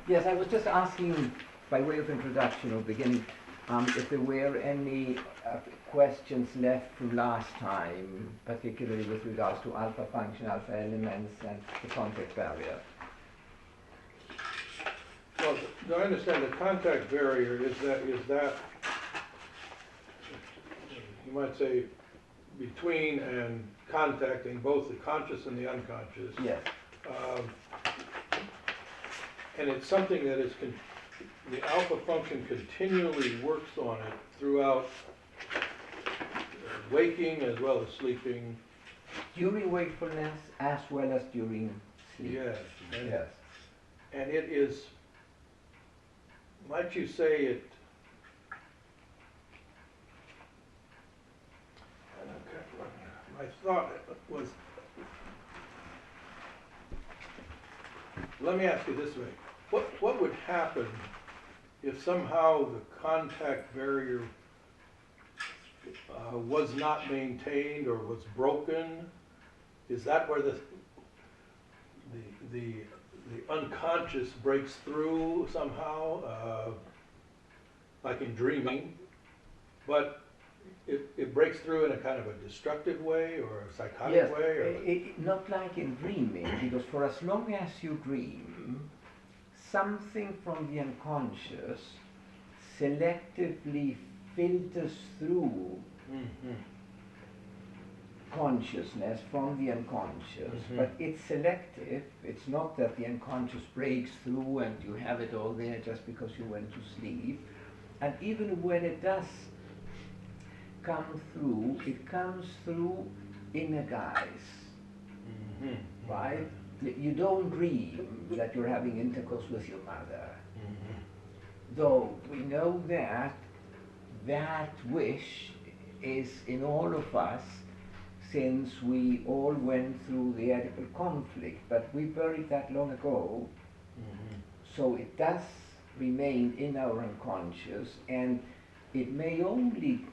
Yes, I was just asking, by way of introduction or beginning, if there were any questions left from last time, particularly with regards to alpha function, alpha elements, and the contact barrier. Well, do I understand the contact barrier is that you might say between and contacting both the conscious and the unconscious. Yes. And it's something that is the alpha function continually works on it throughout waking as well as sleeping. During wakefulness as well as during sleep. Yes. Yes. And it is, might you say it, my thought was, let me ask you this way. What would happen if somehow the contact barrier was not maintained or was broken? Is that where the unconscious breaks through somehow, like in dreaming, but it breaks through in a kind of a destructive way or a psychotic way? Or not like in dreaming, because for as long as you dream, something from the unconscious selectively filters through consciousness from the unconscious, but it's selective. It's not that the unconscious breaks through and you have it all there just because you went to sleep. And even when it does come through, it comes through in a guise, right? You don't dream that you're having intercourse with your mother, though we know that that wish is in all of us, since we all went through the Oedipal conflict, but we buried that long ago, so it does remain in our unconscious, and it may only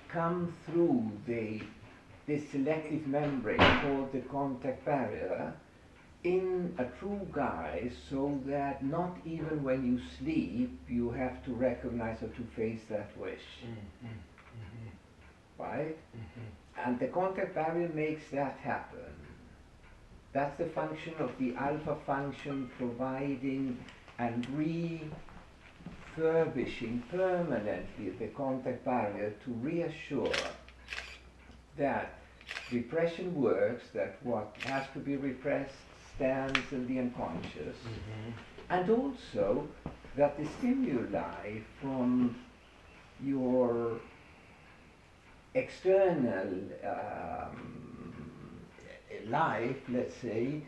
come through this selective membrane called the contact barrier in a true guise, so that not even when you sleep you have to recognize or to face that wish. Right? And the contact barrier makes that happen. That's the function of the alpha function, providing and refurbishing permanently the contact barrier to reassure that repression works, that what has to be repressed stands in the unconscious, and also that the stimuli from your external life, let's say,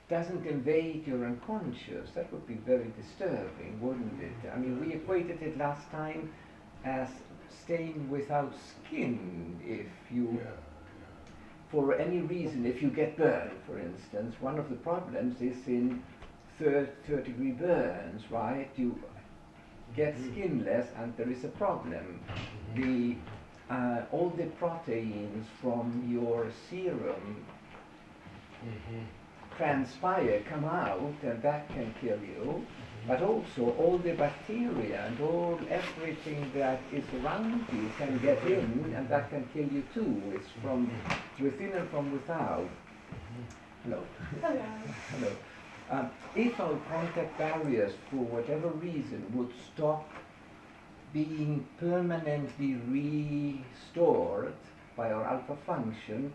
doesn't invade your unconscious. That would be very disturbing, wouldn't it? I mean, we equated it last time as staying without skin. If you, for any reason, if you get burned, for instance, one of the problems is in third-degree burns, right? You get skinless and there is a problem. All the proteins from your serum transpire, come out, and that can kill you, but also all the bacteria and everything that is around you can get in, and that can kill you too. It's from within and from without. Hello. Hello. Hello. If our contact barriers, for whatever reason, would stop being permanently restored by our alpha function,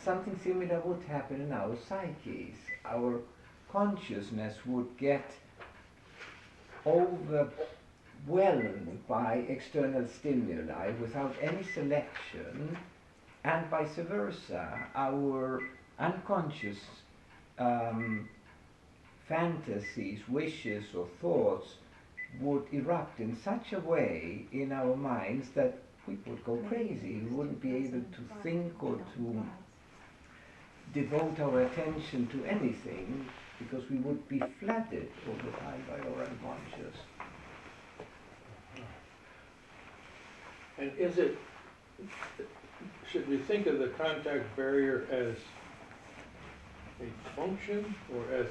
something similar would happen in our psyches. Our consciousness would get overwhelmed by external stimuli without any selection, and vice versa. Our unconscious fantasies, wishes, or thoughts would erupt in such a way in our minds that we would go crazy. We wouldn't be able to think or to devote our attention to anything, because we would be flooded all the time by our unconscious. And should we think of the contact barrier as a function or as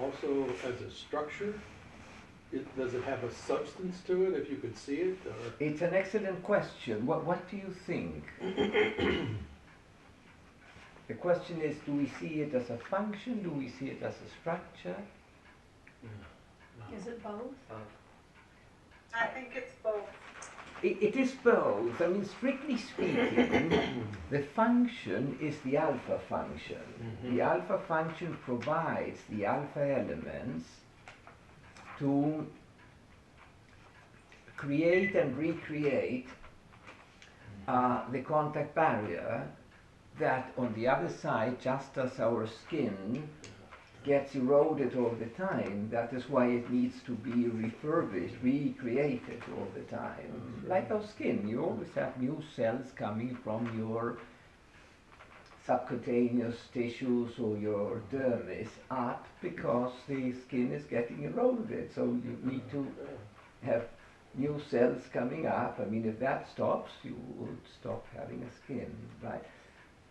also as a structure? Does it have a substance to it, if you could see it, or? It's an excellent question. What do you think? The question is, do we see it as a function? Do we see it as a structure? Is it both? I think it's both. It is both. I mean, strictly speaking, the function is the alpha function. The alpha function provides the alpha elements to create and recreate the contact barrier that on the other side, just as our skin gets eroded all the time, that is why it needs to be refurbished, recreated all the time. Like our skin, you always have new cells coming from your subcutaneous tissues or your dermis up because the skin is getting eroded. So you need to have new cells coming up. I mean, if that stops, you would stop having a skin, right?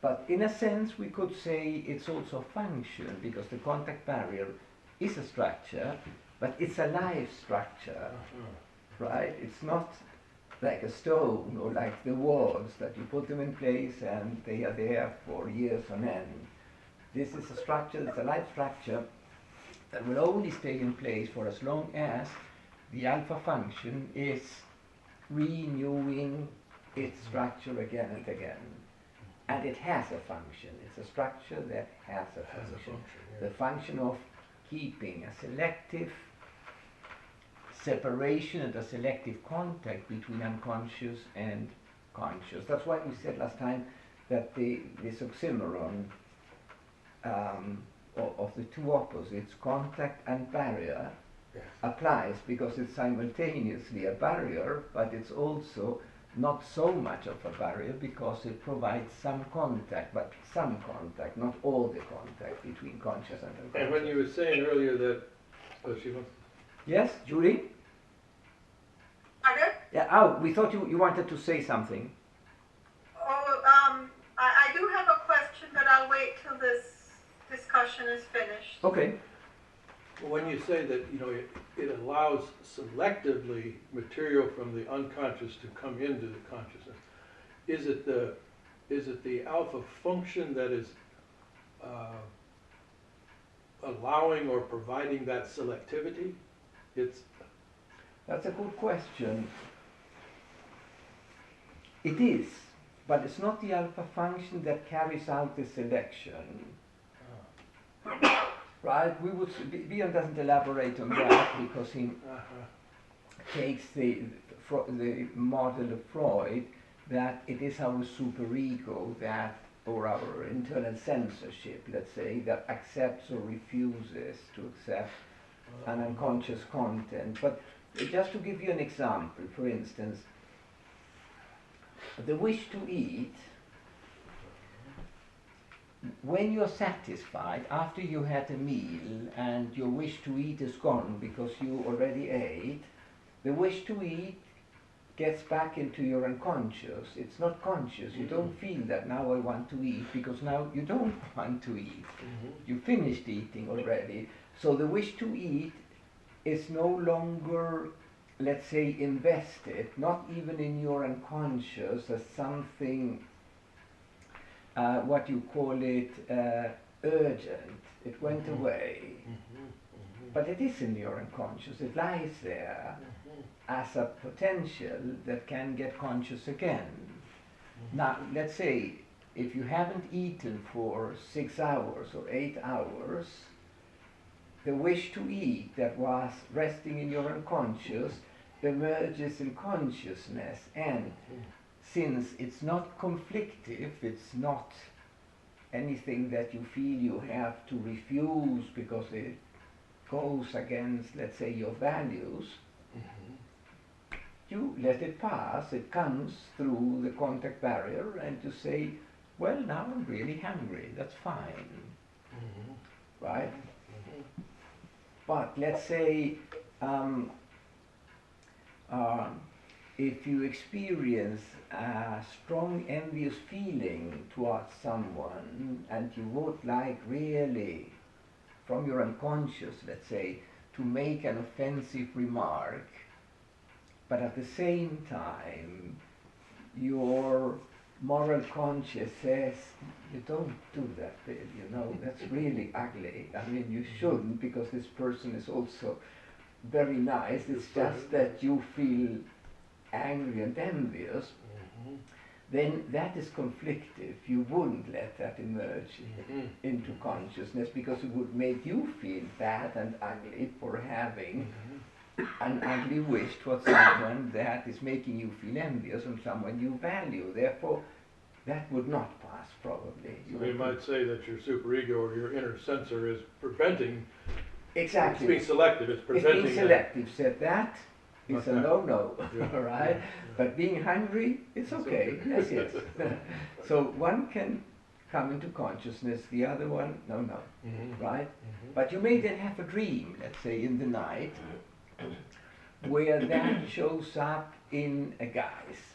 But in a sense, we could say it's also a function because the contact barrier is a structure, but it's a live structure, right? It's not like a stone or like the walls that you put them in place and they are there for years on end. This is a structure, it's a live structure that will only stay in place for as long as the alpha function is renewing its structure again and again. And it has a function. It's a structure that has a function. The function of keeping a selective separation and a selective contact between unconscious and conscious. That's why we said last time that this oxymoron of the two opposites, contact and barrier, applies because it's simultaneously a barrier, but it's also not so much of a barrier because it provides some contact, but some contact, not all the contact between conscious and unconscious. And when you were saying earlier that, she wants. Yes, Julie? Pardon? Yeah, oh, we thought you wanted to say something. Oh, I do have a question, but I'll wait till this discussion is finished. Okay. When you say that, it allows selectively material from the unconscious to come into the consciousness, is it the alpha function that is allowing or providing that selectivity? That's a good question. It is, but it's not the alpha function that carries out the selection. Right? Bion doesn't elaborate on that because he takes the model of Freud that it is our superego that, or our internal censorship, let's say, that accepts or refuses to accept an unconscious content. But just to give you an example, for instance, the wish to eat, when you're satisfied after you had a meal and your wish to eat is gone because you already ate, the wish to eat gets back into your unconscious. It's not conscious. You don't feel that now I want to eat because now you don't want to eat. You finished eating already. So the wish to eat is no longer, let's say, invested, not even in your unconscious, as something what you call it, urgent. It went away. But it is in your unconscious. It lies there as a potential that can get conscious again. Now, let's say, if you haven't eaten for 6 hours or 8 hours, the wish to eat that was resting in your unconscious emerges in consciousness, and since it's not conflictive, it's not anything that you feel you have to refuse because it goes against, let's say, your values, you let it pass. It comes through the contact barrier and you say, well, now I'm really hungry, that's fine, right? But let's say if you experience a strong envious feeling towards someone and you would like really from your unconscious, let's say, to make an offensive remark, but at the same time, your moral conscience says, you don't do that, Bill, you know, that's really ugly. I mean, you shouldn't, because this person is also very nice. It's just that you feel angry and envious. Then that is conflictive. You wouldn't let that emerge into consciousness, because it would make you feel bad and ugly for having an ugly wish towards someone that is making you feel envious of someone you value. Therefore, that would not pass, probably. So you might say that your superego or your inner censor is preventing. Exactly. It's being selective. It's preventing. It's being selective. Said that is a no-no, Yeah. right? But being hungry, it's okay. Yes, yes. So one can come into consciousness, the other one, no, right? But you may then have a dream, let's say in the night, where that shows up in a guise.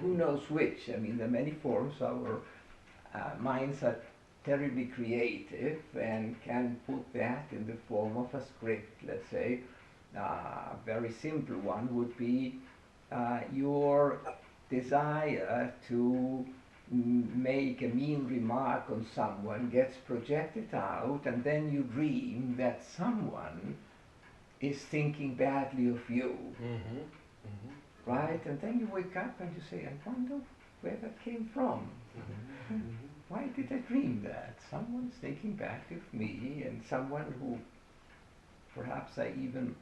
Who knows which? I mean, there are many forms. Our minds are terribly creative and can put that in the form of a script, let's say. A very simple one would be your desire to make a mean remark on someone gets projected out, and then you dream that someone is thinking badly of you. Right? And then you wake up and you say, I wonder where that came from. Why did I dream that? Someone's thinking badly of me, and someone who perhaps I even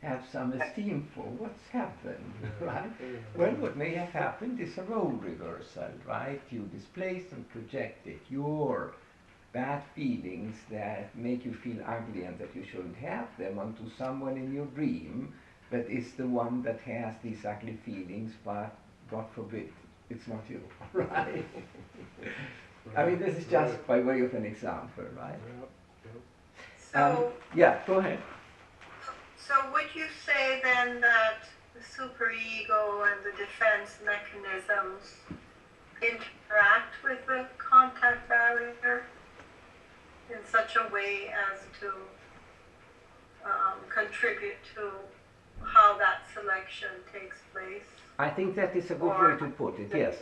have some esteem for. What's happened, right? Well, what may have happened is a role reversal, right? You displaced and projected your bad feelings that make you feel ugly and that you shouldn't have them onto someone in your dream that is the one that has these ugly feelings, but God forbid, it's not you, right? I mean, this is just by way of an example, right? So, yeah, go ahead. so would you say then that the superego and the defense mechanisms interact with the contact barrier in such a way as to contribute to how that selection takes place? I think that is a good way to put it, yes.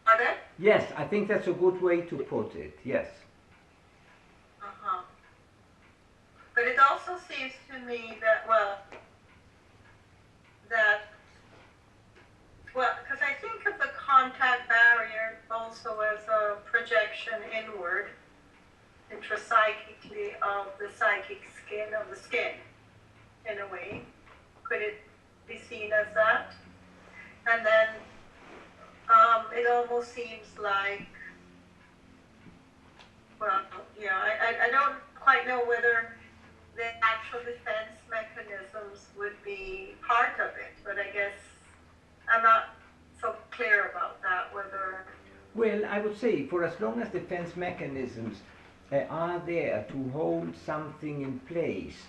Are they? Yes, I think that's a good way to put it, yes. But it also seems to me that, because I think of the contact barrier also as a projection inward, intrapsychically, of the psychic skin, of the skin, in a way. Could it be seen as that? And then it almost seems like, I don't quite know whether the actual defense mechanisms would be part of it, but I guess I'm not so clear about that, whether... Well, I would say, for as long as defense mechanisms are there to hold something in place,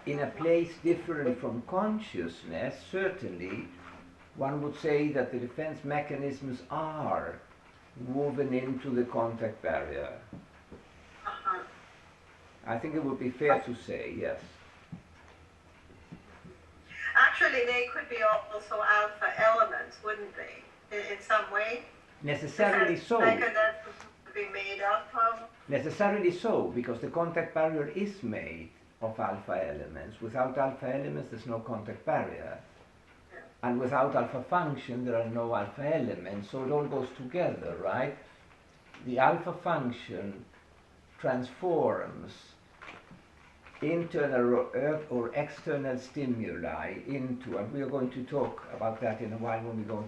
in a place different from consciousness, certainly one would say that the defense mechanisms are woven into the contact barrier. I think it would be fair to say, yes. Actually, they could be also alpha elements, wouldn't they, in some way? Necessarily so. Mechanisms would be made up of? Necessarily so, because the contact barrier is made of alpha elements. Without alpha elements, there's no contact barrier. Yeah. And without alpha function, there are no alpha elements. So it all goes together, right? The alpha function transforms internal or external stimuli into, and we are going to talk about that in a while when we go